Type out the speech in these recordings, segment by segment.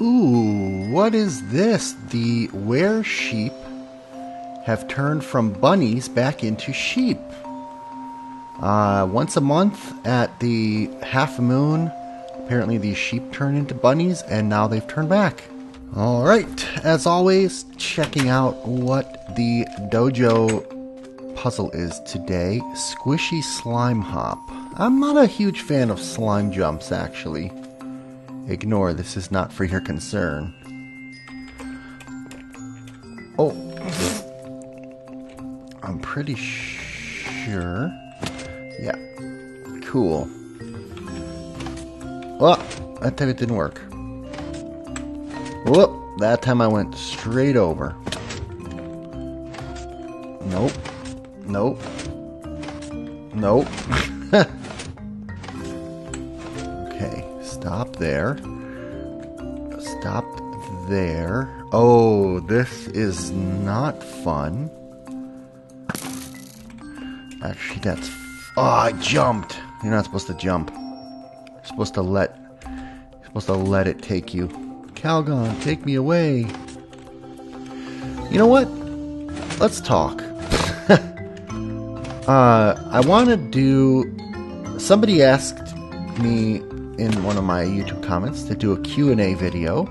Ooh, what is this? The were sheep have turned from bunnies back into sheep. Once a month at the half moon, apparently these sheep turn into bunnies, and now they've turned back. Alright, as always, checking out what the dojo puzzle is today. Squishy slime hop. I'm not a huge fan of slime jumps, actually. Ignore, this is not for your concern. Oh, I'm pretty sure. Yeah, cool. Well, that time it didn't work. Whoop, that time I went straight over. Nope. Nope. Nope. Okay, stop there. Stop there. Oh, this is not fun. Actually, that's... Oh, I jumped. You're not supposed to jump. You're supposed to let it take you. Calgon, take me away. You know what? Let's talk. I want to do... Somebody asked me in one of my YouTube comments to do a Q&A video.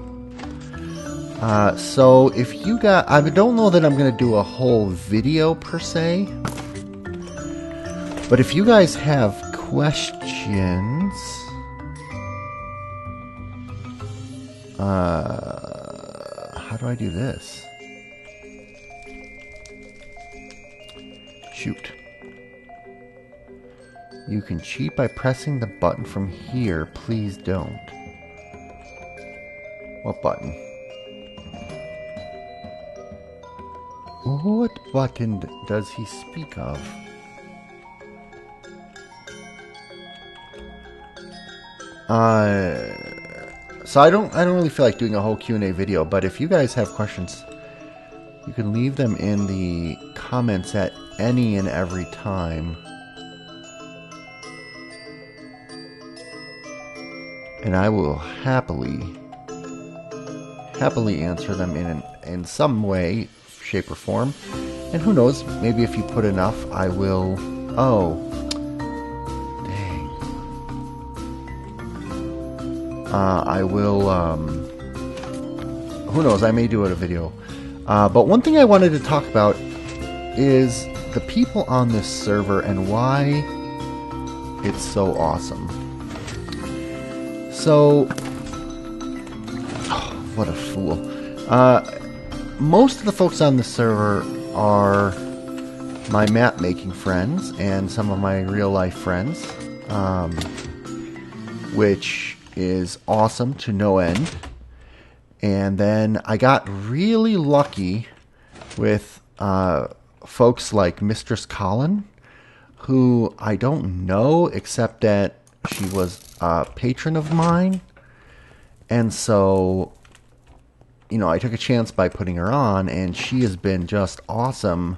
So if you got... I don't know that I'm going to do a whole video per se. But if you guys have questions... how do I do this? Shoot. You can cheat by pressing the button from here. Please don't. What button? What button does he speak of? So I don't really feel like doing a whole Q&A video, but if you guys have questions, you can leave them in the comments at any and every time. And I will happily answer them in some way, shape, or form. And who knows, maybe if you put enough, I will... Oh. Dang. I will, who knows, I may do it a video. But one thing I wanted to talk about is the people on this server and why it's so awesome. So, oh, what a fool. Most of the folks on the server are my map making friends and some of my real life friends, which is awesome to no end. And then I got really lucky with folks like Mistress Colin, who I don't know except that she was a patron of mine. And so, you know, I took a chance by putting her on, and she has been just awesome,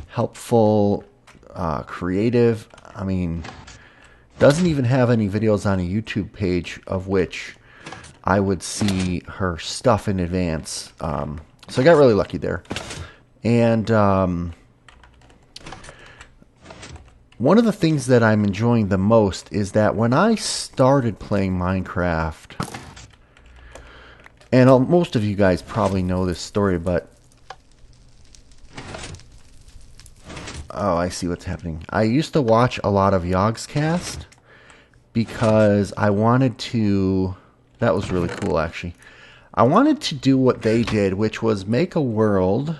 helpful, creative. I mean, doesn't even have any videos on a YouTube page of which I would see her stuff in advance. So I got really lucky there. And one of the things that I'm enjoying the most is that when I started playing Minecraft, and most of you guys probably know this story, but... Oh, I see what's happening. I used to watch a lot of Yogscast because I wanted to... That was really cool, actually. I wanted to do what they did, which was make a world...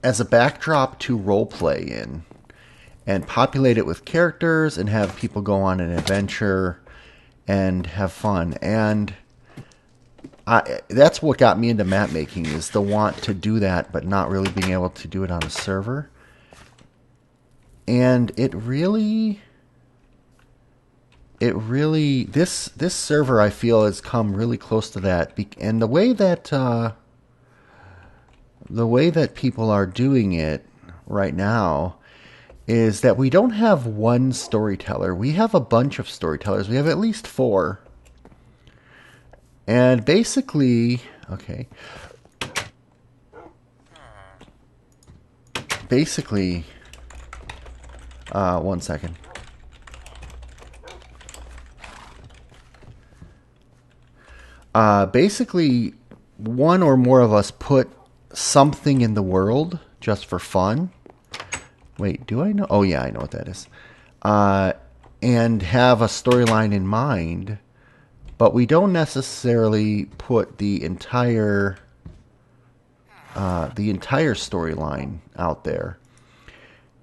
as a backdrop to roleplay in, and populate it with characters and have people go on an adventure and have fun. And that's what got me into map making, is the want to do that, but not really being able to do it on a server. And it really, this server, I feel, has come really close to that. And the way that the way that people are doing it right now is that we don't have one storyteller. We have a bunch of storytellers. We have at least 4. And basically, okay. Basically, one second. Basically, one or more of us put something in the world just for fun. Wait, do I know? Oh, yeah, I know what that is. And have a storyline in mind, but we don't necessarily put the entire storyline out there.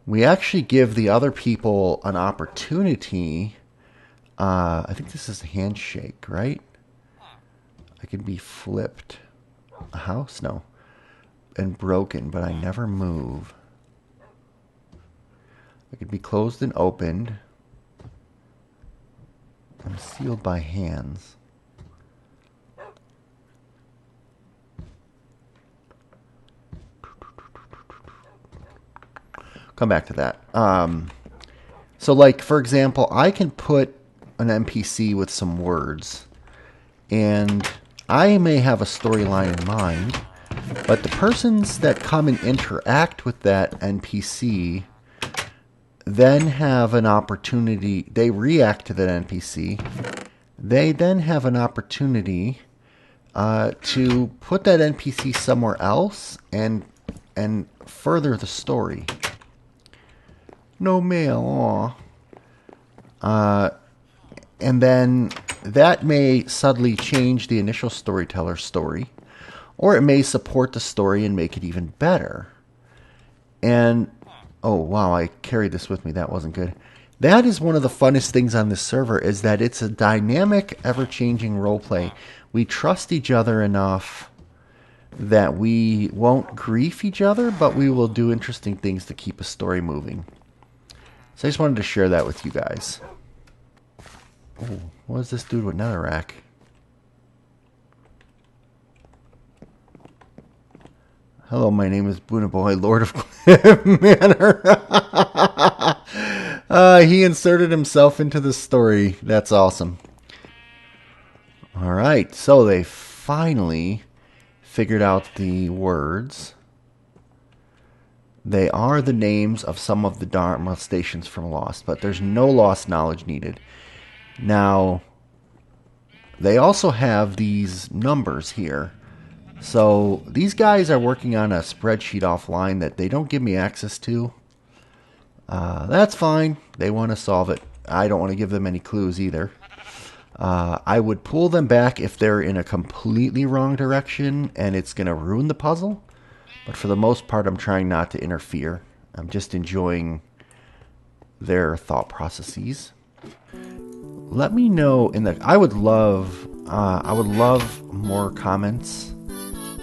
We actually give the other people an opportunity. I think this is a handshake, right? I could be flipped. A house? No. And broken, but I never move. I could be closed and opened. I'm sealed by hands. Come back to that. So, like, for example, I can put an NPC with some words, and I may have a storyline in mind, but the persons that come and interact with that NPC then have an opportunity. They react to that NPC. They then have an opportunity to put that NPC somewhere else and further the story. No mail, aw. And then that may subtly change the initial storyteller's story, or it may support the story and make it even better. And, oh wow, I carried this with me. That wasn't good. That is one of the funnest things on this server, is that it's a dynamic, ever-changing roleplay. We trust each other enough that we won't grief each other, but we will do interesting things to keep a story moving. So I just wanted to share that with you guys. Oh, what is this dude with netherrack? Hello, my name is Boonaboy, Lord of Cliff Manor. He inserted himself into the story. That's awesome. Alright, so they finally figured out the words. They are the names of some of the Dharma stations from Lost, but there's no lost knowledge needed. Now, they also have these numbers here. So these guys are working on a spreadsheet offline that they don't give me access to. That's fine. They want to solve it. I don't want to give them any clues either. I would pull them back if they're in a completely wrong direction and it's going to ruin the puzzle. But for the most part, I'm trying not to interfere. I'm just enjoying their thought processes. Let me know in the. I would love more comments.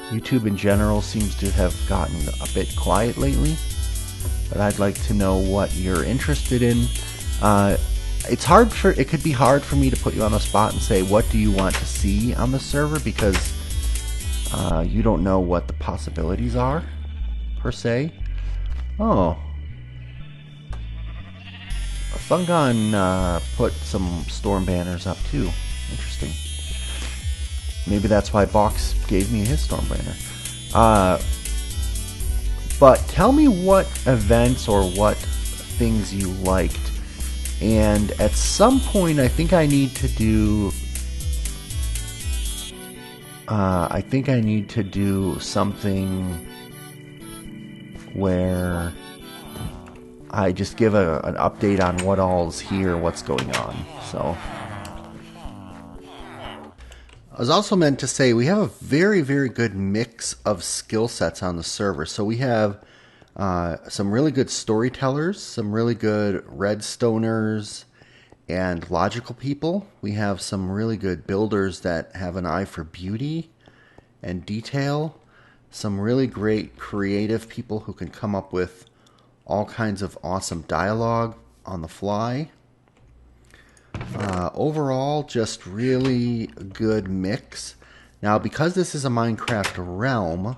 YouTube in general seems to have gotten a bit quiet lately, but I'd like to know what you're interested in. It could be hard for me to put you on the spot and say, what do you want to see on the server, because you don't know what the possibilities are, per se. Oh. Fungon put some storm banners up too. Interesting. Maybe that's why Box gave me his storm banner. But tell me what events or what things you liked. And at some point, I think I need to do... something where I just give an update on what all's here, what's going on. So I was also meant to say we have a very, very good mix of skill sets on the server. So we have some really good storytellers, some really good redstoners, and logical people. We have some really good builders that have an eye for beauty and detail. Some really great creative people who can come up with all kinds of awesome dialogue on the fly. Overall, just really good mix. Now, because this is a Minecraft realm,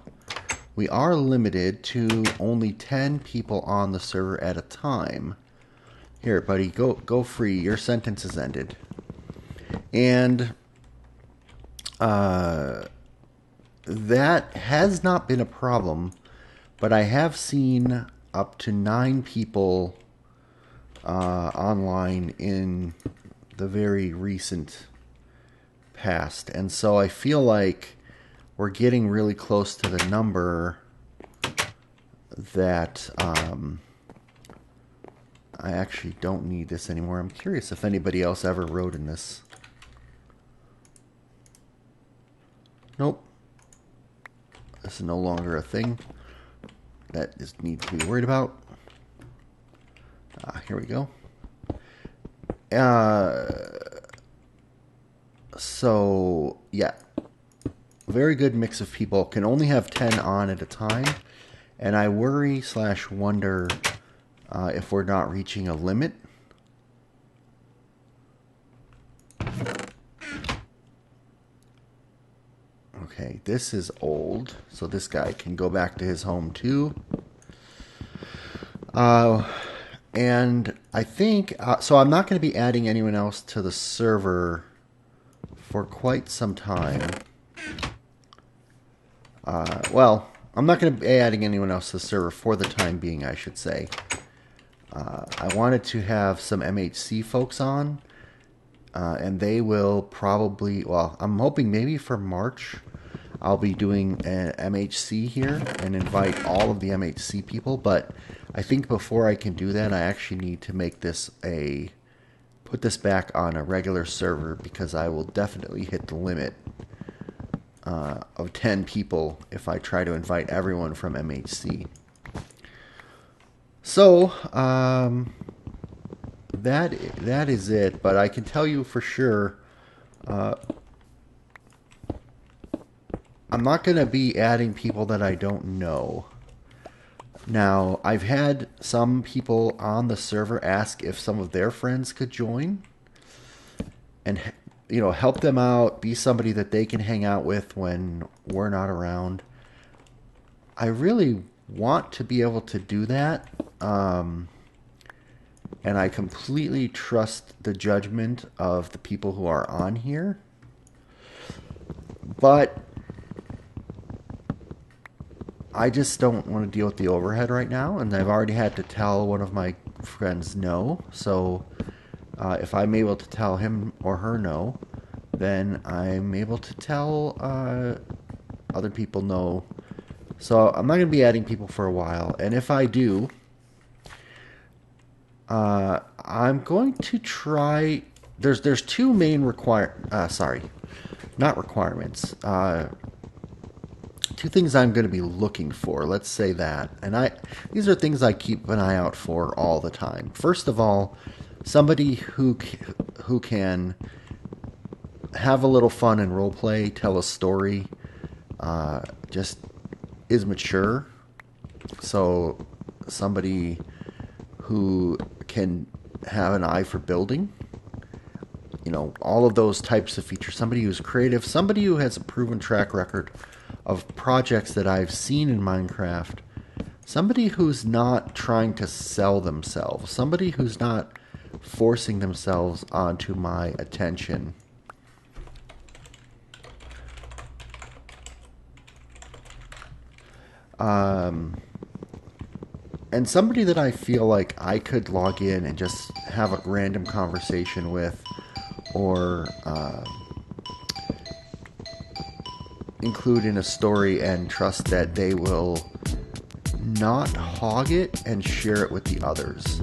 we are limited to only 10 people on the server at a time. Here, buddy, go free. Your sentence is ended. And that has not been a problem, but I have seen up to 9 people online in the very recent past. And so I feel like we're getting really close to the number that I actually don't need this anymore. I'm curious if anybody else ever wrote in this. Nope. This is no longer a thing that is needs to be worried about. Here we go. So, yeah. Very good mix of people. Can only have 10 on at a time. And I worry/wonder if we're not reaching a limit. Okay, this is old, so this guy can go back to his home too. And I think, so I'm not going to be adding anyone else to the server for quite some time. Well, I'm not going to be adding anyone else to the server for the time being, I should say. I wanted to have some MHC folks on, and they will probably, well, I'm hoping maybe for March, I'll be doing an MHC here and invite all of the MHC people, but I think before I can do that, I actually need to make this put this back on a regular server, because I will definitely hit the limit of 10 people if I try to invite everyone from MHC. So, that is it, but I can tell you for sure, I'm not going to be adding people that I don't know. Now, I've had some people on the server ask if some of their friends could join and, you know, help them out, be somebody that they can hang out with when we're not around. I really want to be able to do that, and I completely trust the judgment of the people who are on here. But I just don't want to deal with the overhead right now, and I've already had to tell one of my friends no. So if I'm able to tell him or her no, then I'm able to tell other people no. So I'm not going to be adding people for a while, and if I do, I'm going to try. There's two main requirements. Two things I'm going to be looking for, let's say that. And these are things I keep an eye out for all the time. First of all, somebody who can have a little fun and role play, tell a story, just is mature. So somebody who can have an eye for building, you know, all of those types of features. Somebody who's creative, somebody who has a proven track record of projects that I've seen in Minecraft, somebody who's not trying to sell themselves, somebody who's not forcing themselves onto my attention. And somebody that I feel like I could log in and just have a random conversation with, or include in a story and trust that they will not hog it and share it with the others.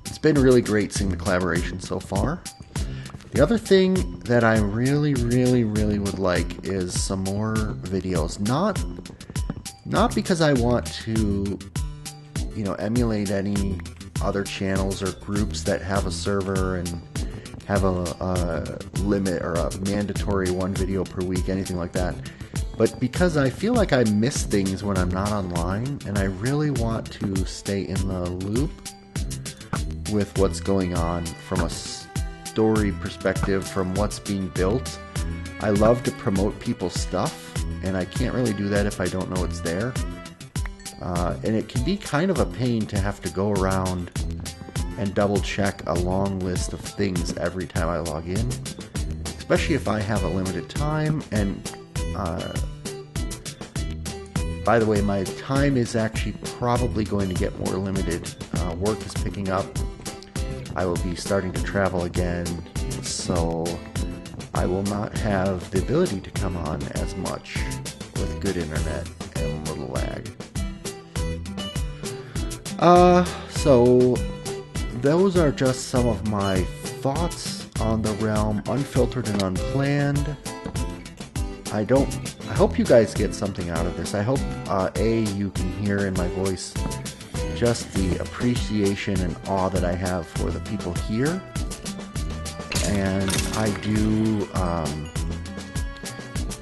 It's been really great seeing the collaboration so far. The other thing that I really, really, really would like is some more videos. Not because I want to, you know, emulate any other channels or groups that have a server and have a limit or a mandatory one video per week, anything like that. But because I feel like I miss things when I'm not online, and I really want to stay in the loop with what's going on from a story perspective, from what's being built. I love to promote people's stuff, and I can't really do that if I don't know it's there. And it can be kind of a pain to have to go around and double check a long list of things every time I log in, especially if I have a limited time. And by the way, my time is actually probably going to get more limited. Work is picking up. I will be starting to travel again, so I will not have the ability to come on as much with good internet and little lag. So those are just some of my thoughts on the Realm, unfiltered and unplanned. I hope you guys get something out of this. I hope, you can hear in my voice just the appreciation and awe that I have for the people here. And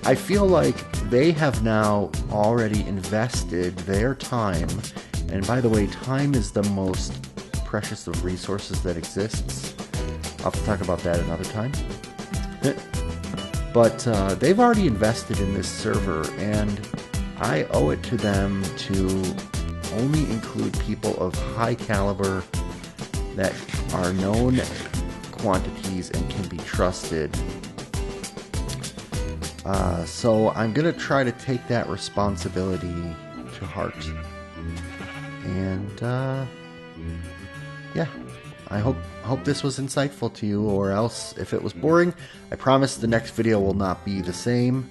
I feel like they have now already invested their time. And by the way, time is the most precious of resources that exists. I'll have to talk about that another time. But they've already invested in this server, and I owe it to them to only include people of high caliber that are known quantities and can be trusted. So I'm going to try to take that responsibility to heart. And yeah, I hope this was insightful to you, or else if it was boring, I promise the next video will not be the same.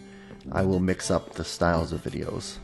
I will mix up the styles of videos.